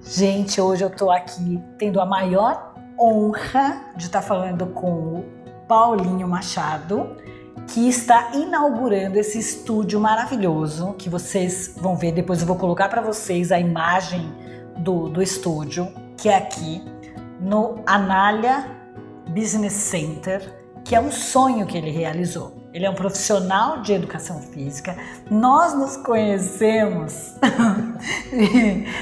Gente, hoje eu tô aqui tendo a maior honra de estar falando com o Paulinho Machado, que está inaugurando esse estúdio maravilhoso que vocês vão ver. Depois eu vou colocar para vocês a imagem do estúdio, que é aqui no Anália Business Center, que é um sonho que ele realizou. Ele é um profissional de educação física. Nós nos conhecemos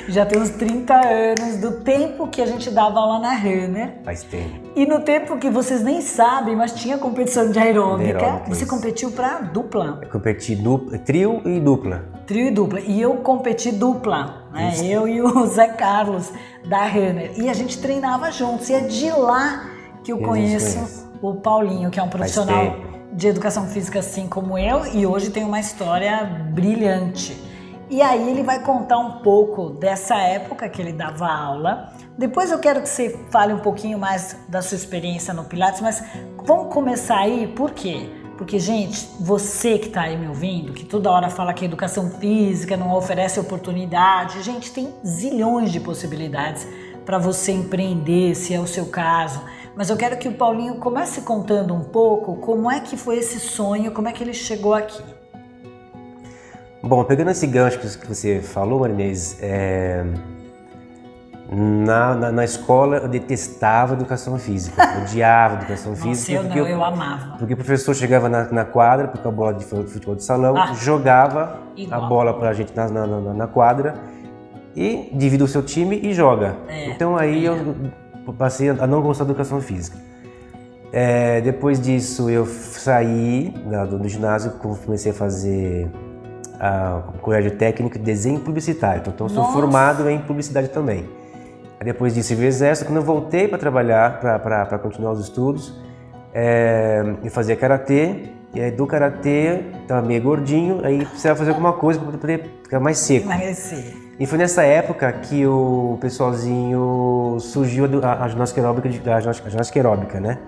já tem uns 30 anos, do tempo que a gente dava aula na Runner. Faz tempo. E no tempo que vocês nem sabem, mas tinha competição de aeróbica. Você competiu para dupla. Eu competi trio e dupla. Trio e dupla. E eu competi dupla, né? Eu e o Zé Carlos da Runner. E a gente treinava juntos. E é de lá que eu conheço o Paulinho, que é um profissional de educação física assim como eu, e hoje tem uma história brilhante. E aí ele vai contar um pouco dessa época que ele dava aula. Depois eu quero que você fale um pouquinho mais da sua experiência no Pilates, mas vamos começar aí, por quê? Porque, gente, você que está aí me ouvindo, que toda hora fala que a educação física não oferece oportunidade, gente, tem zilhões de possibilidades para você empreender, se é o seu caso. Mas eu quero que o Paulinho comece contando um pouco como é que foi esse sonho, como é que ele chegou aqui. Bom, pegando esse gancho que você falou, Marinês, na escola eu detestava educação física, odiava educação física. Nossa, eu amava. Porque o professor chegava na quadra, com a bola de futebol de salão, jogava a bola pra gente na quadra e divide o seu time e joga. Então aí eu passei a não gostar da educação física. Depois disso eu saí do ginásio, comecei a fazer colégio técnico de desenho publicitário, então eu sou formado em publicidade também. Depois disso eu vi o exército. Quando eu voltei para trabalhar, para continuar os estudos, eu fazia karatê, e aí do karatê estava meio gordinho, aí precisava fazer alguma coisa para poder ficar mais seco. E foi nessa época que o pessoalzinho surgiu a ginástica aeróbica, né?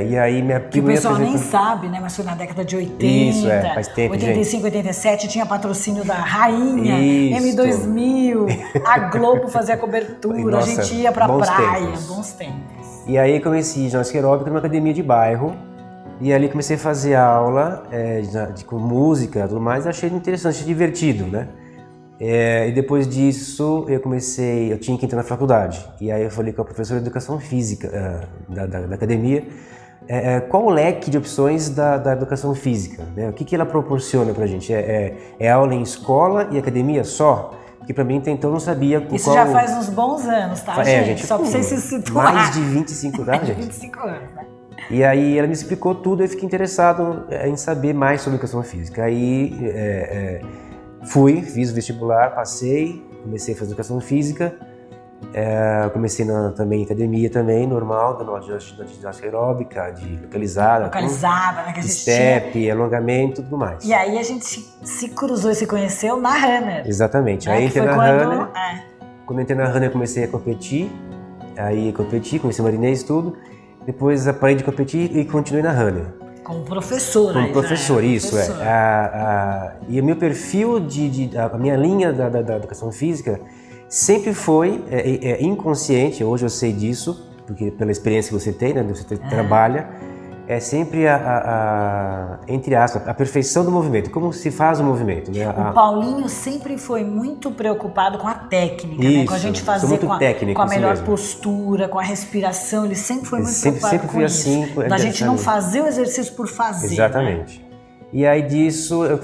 E aí minha prima. Que o pessoal nem sabe, né? Mas foi na década de 80. Isso, faz tempo, 85, gente. 87, tinha patrocínio da Rainha, Isso. M2000, a Globo fazia cobertura, Nossa, a gente ia pra praia, tempos. bons tempos. E aí comecei ginástica aeróbica numa academia de bairro. E ali comecei a fazer aula com música e tudo mais, e achei interessante, achei divertido, né? E depois disso eu tinha que entrar na faculdade. E aí eu falei com a professora de educação física da academia, qual o leque de opções da educação física, né? O que ela proporciona pra gente? É aula em escola e academia só? Porque pra mim, então, eu não sabia Isso já faz uns bons anos, tá, gente? Só pra vocês se situar. Mais de 25 anos, gente. 25 anos, né? E aí ela me explicou tudo, eu fiquei interessado em saber mais sobre educação física. Aí fiz o vestibular, passei, comecei a fazer educação física, comecei também em academia também, normal, dando aula de ginástica aeróbica, de localizada, né, que a gente step, tinha. Alongamento e tudo mais. E aí a gente se cruzou e se conheceu na Runner. Exatamente, aí entrei na Runner. Quando entrei na Runner comecei a competir, conheci o Marinês e tudo. Depois parei de competir e continuei na Runner. Como professor, Como professor, isso. E o meu perfil, a minha linha da educação física sempre foi inconsciente, hoje eu sei disso, porque pela experiência que você tem, né, você trabalha, é sempre entre aspas, a perfeição do movimento, como se faz o movimento. Né? O Paulinho sempre foi muito preocupado com a técnica, isso, né? Com a gente fazer com a melhor postura, com a respiração, ele sempre foi muito preocupado com isso. Assim, da gente não fazer o exercício por fazer. Exatamente. Né? E aí disso eu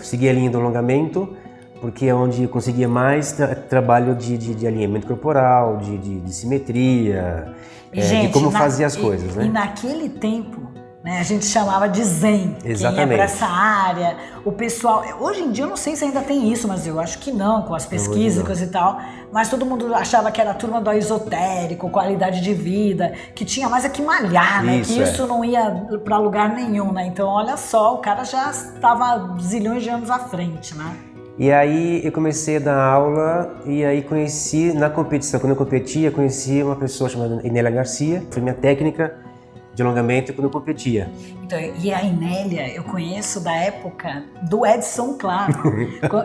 segui a linha do alongamento, porque é onde eu conseguia mais trabalho de alinhamento corporal, de simetria, gente, de como fazer as coisas, né? E naquele tempo, né, a gente chamava de zen. Exatamente. Quem ia para essa área, o pessoal... Hoje em dia eu não sei se ainda tem isso, mas eu acho que não, com as pesquisas e tal. Mas todo mundo achava que era a turma do esotérico, qualidade de vida, que tinha mais que malhar, né? Que isso não ia para lugar nenhum, né? Então, olha só, o cara já estava zilhões de anos à frente, né? E aí eu comecei a dar aula e aí conheci, na competição, quando eu competia, conheci uma pessoa chamada Inélia Garcia, foi minha técnica, de alongamento quando eu competia. Então, e a Inélia, eu conheço da época do Edson Claro,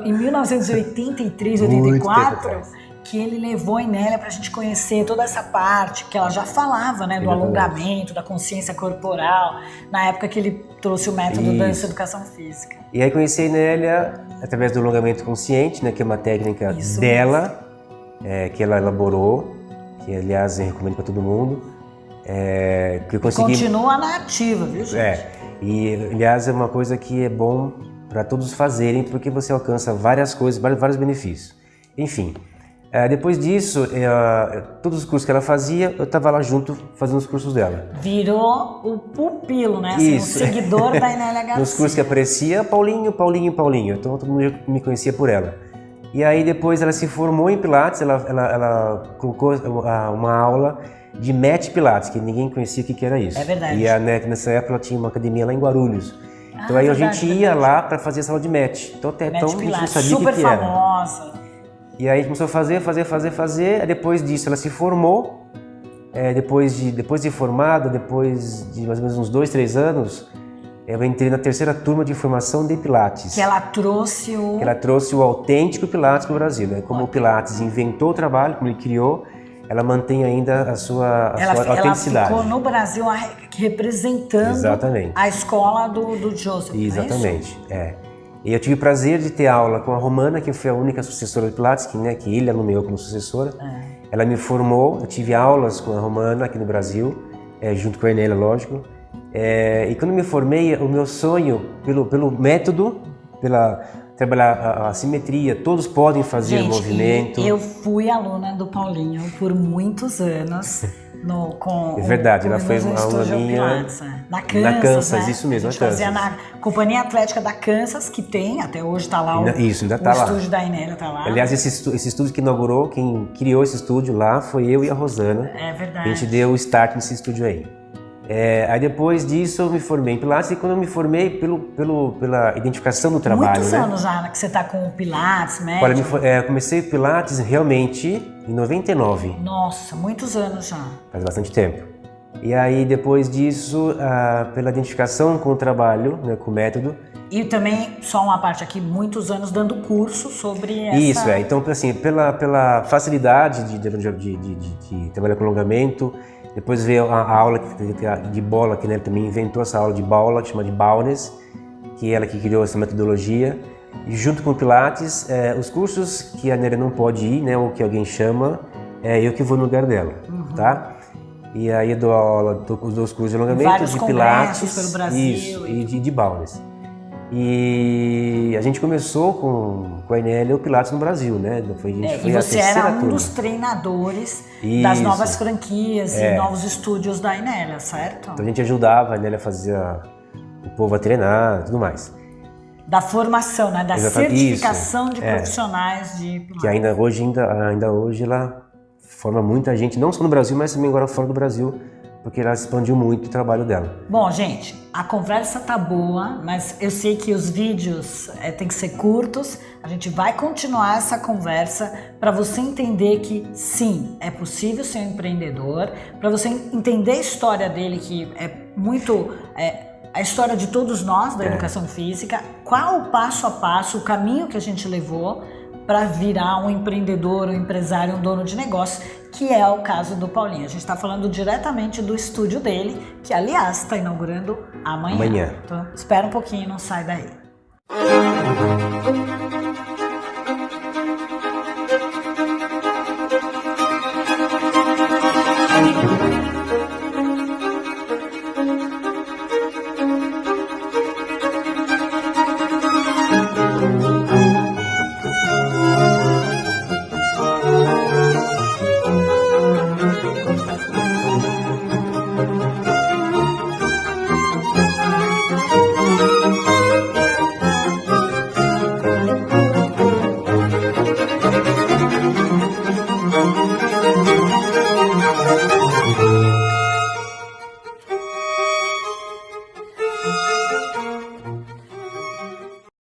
em 1983, 84, que ele levou a Inélia para a gente conhecer toda essa parte, que ela já falava, né, do alongamento, da consciência corporal, na época que ele trouxe o método Dança Educação Física. E aí conheci a Inélia através do alongamento consciente, né, que é uma técnica dela, que ela elaborou, que aliás eu recomendo para todo mundo. Que eu consegui... Continua na ativa, viu, gente? E aliás é uma coisa que é bom para todos fazerem, porque você alcança várias coisas, vários benefícios. Enfim, depois disso, todos os cursos que ela fazia, eu estava lá junto fazendo os cursos dela. Virou o pupilo, né? Assim, o seguidor da Inélia Garcia. Nos cursos que aparecia, Paulinho. Então todo mundo me conhecia por ela. E aí depois ela se formou em Pilates, ela colocou uma aula de Mat Pilates, que ninguém conhecia o que era isso. É verdade. E nessa época ela tinha uma academia lá em Guarulhos. Então aí a gente ia lá para fazer essa aula de Mat. Então até então a gente não sabia o que era. Super famosa. E aí a gente começou a fazer. Aí depois disso ela se formou. Depois de formada, depois de mais ou menos uns 2, 3 anos, eu entrei na terceira turma de formação de Pilates. Que ela trouxe o autêntico Pilates para o Brasil. Né? Como o Pilates inventou o trabalho, como ele criou, ela mantém ainda a sua autenticidade. Ela ficou no Brasil representando a escola do Joseph. Exatamente, E eu tive o prazer de ter aula com a Romana, que foi a única sucessora de Pilates, que ele a nomeou como sucessora. Ela me formou, eu tive aulas com a Romana aqui no Brasil, junto com a Inélia, lógico. E quando me formei, o meu sonho, pelo método, trabalhar a simetria, todos podem fazer o movimento. Eu fui aluna do Paulinho por muitos anos. É verdade, ela foi uma aluna minha na Kansas, né? Isso mesmo, a gente fazia na Companhia Atlética da Kansas, que tem, até hoje está lá ainda tá lá. Estúdio da Inélia está lá. Aliás, esse estúdio que inaugurou, quem criou esse estúdio lá foi eu e a Rosana. É verdade. A gente deu o start nesse estúdio aí. Aí depois disso eu me formei em Pilates e quando eu me formei pela identificação do trabalho. Muitos anos já que você está com o Pilates, médico? Olha, comecei Pilates realmente em 99. Nossa, muitos anos já. Faz bastante tempo. E aí depois disso, pela identificação com o trabalho, né, com o método. E também, só uma parte aqui, muitos anos dando curso sobre essa... Isso, então assim, pela facilidade de trabalhar com alongamento. Depois veio a aula de bola, que né, também inventou essa aula de bola, que chama de Baunes, que é ela que criou essa metodologia. E junto com o Pilates, os cursos que a Nélia não pode ir, né, ou que alguém chama, eu que vou no lugar dela, tá? E aí eu dou aula, os dois cursos de alongamento, de Pilates pelo Brasil, isso, e de Baunes. E a gente começou com a Inélia o Pilates no Brasil, né? E você era um dos treinadores das novas franquias e novos estúdios da Inélia, certo? Então a gente ajudava, a Inélia fazia o povo a treinar e tudo mais. Da formação, né? Da certificação de profissionais de Pilates. Que ainda hoje ela forma muita gente, não só no Brasil, mas também agora fora do Brasil, porque ela expandiu muito o trabalho dela. Bom, gente, a conversa tá boa, mas eu sei que os vídeos tem que ser curtos. A gente vai continuar essa conversa para você entender que sim, é possível ser um empreendedor, para você entender a história dele, que é muito a história de todos nós da educação física, qual o passo a passo, o caminho que a gente levou para virar um empreendedor, um empresário, um dono de negócio, que é o caso do Paulinho. A gente está falando diretamente do estúdio dele, que aliás está inaugurando amanhã. Então espera um pouquinho, não sai daí.